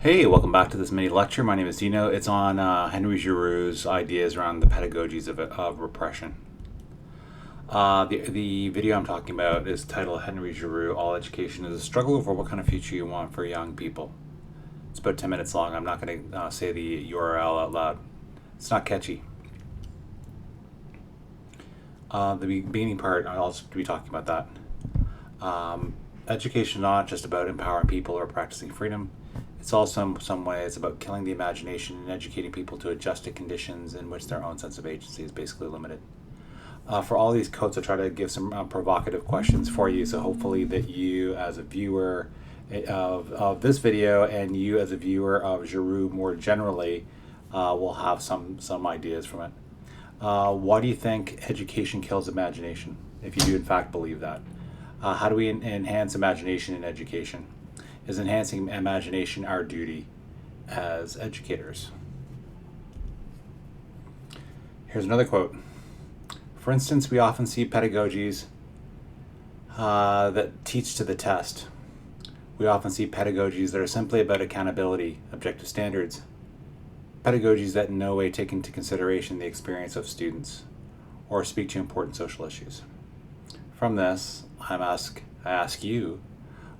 Hey, welcome back to this mini lecture. My name is Dino. It's on Henry Giroux's ideas around the pedagogies of repression. The video I'm talking about is titled Henry Giroux, All Education is a Struggle Over What Kind of Future You Want for Young People. It's about 10 minutes long. I'm not going to say the URL out loud. It's not catchy. The beginning part, I'll also be talking about that. Education is not just about empowering people or practicing freedom. It's also in some ways about killing the imagination and educating people to adjust to conditions in which their own sense of agency is basically limited. For all these quotes, I try to give some provocative questions for you, so hopefully that you as a viewer of this video and you as a viewer of Giroux more generally will have some ideas from it. Why do you think education kills imagination, if you do in fact believe that? How do we enhance imagination in education? Is enhancing imagination our duty as educators? Here's another quote. For instance, we often see pedagogies that teach to the test. We often see pedagogies that are simply about accountability, objective standards. Pedagogies that in no way take into consideration the experience of students or speak to important social issues. From this, I ask you,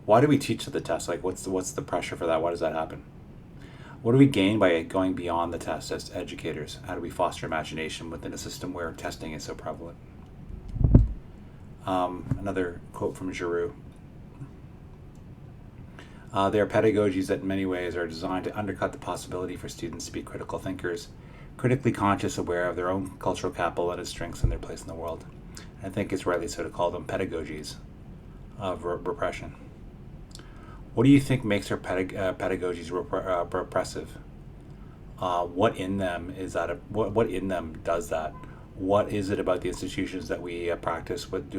why do we teach to the test? Like, what's the pressure for that? Why does that happen? What do we gain by going beyond the test as educators? How do we foster imagination within a system where testing is so prevalent? Another quote from Giroux. There are pedagogies that in many ways are designed to undercut the possibility for students to be critical thinkers, critically conscious, aware of their own cultural capital and its strengths and their place in the world. I think it's rightly so to call them pedagogies of repression. What do you think makes our pedagogies repressive? What in them is that? What in them does that? What is it about the institutions that we do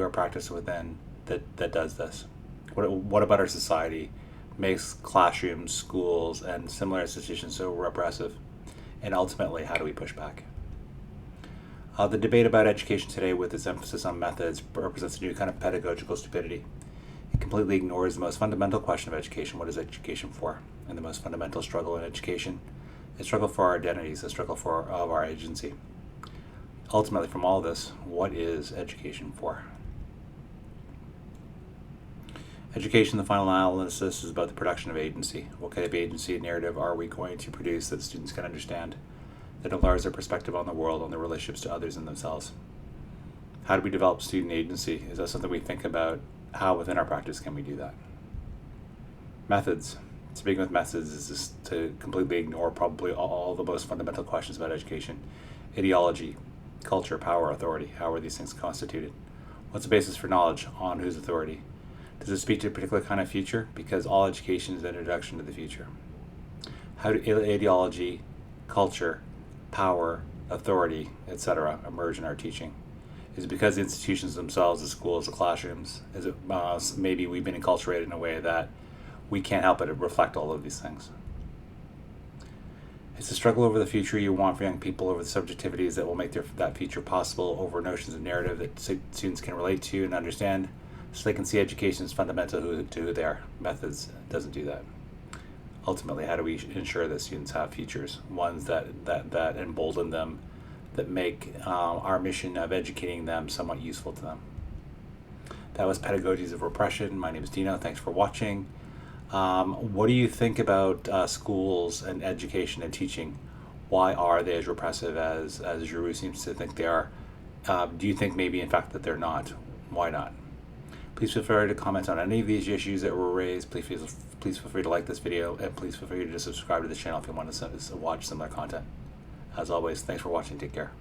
our practice within that does this? What about our society makes classrooms, schools, and similar institutions so repressive? And ultimately, how do we push back? The debate about education today, with its emphasis on methods, represents a new kind of pedagogical stupidity. It completely ignores the most fundamental question of education: what is education for? And the most fundamental struggle in education is a struggle for our identities, a struggle of our agency. Ultimately, from all this, what is education for? Education, the final analysis, is about the production of agency. What kind of agency narrative are we going to produce that students can understand, that enlarge their perspective on the world, on their relationships to others and themselves? How do we develop student agency? Is that something we think about? How within our practice can we do that? Methods. Speaking with methods is just to completely ignore probably all the most fundamental questions about education. Ideology, culture, power, authority. How are these things constituted? What's the basis for knowledge? On whose authority? Does it speak to a particular kind of future? Because all education is an introduction to the future. How do ideology, culture, power, authority, etc. emerge in our teaching? Is it because the institutions themselves, the schools, the classrooms, is it maybe we've been enculturated in a way that we can't help but reflect all of these things? It's a struggle over the future you want for young people, over the subjectivities that will make that future possible, over notions of narrative that students can relate to and understand, so they can see education as fundamental to who they are. Methods doesn't do that. Ultimately, how do we ensure that students have futures, ones that embolden them, that make our mission of educating them somewhat useful to them? That was Pedagogies of Repression. My name is Dino. Thanks for watching. What do you think about schools and education and teaching? Why are they as repressive as Giroux seems to think they are? Do you think maybe in fact that they're not? Why not? Please feel free to comment on any of these issues that were raised. Please feel free to like this video, and please feel free to subscribe to the channel if you want to watch similar content. As always, thanks for watching. Take care.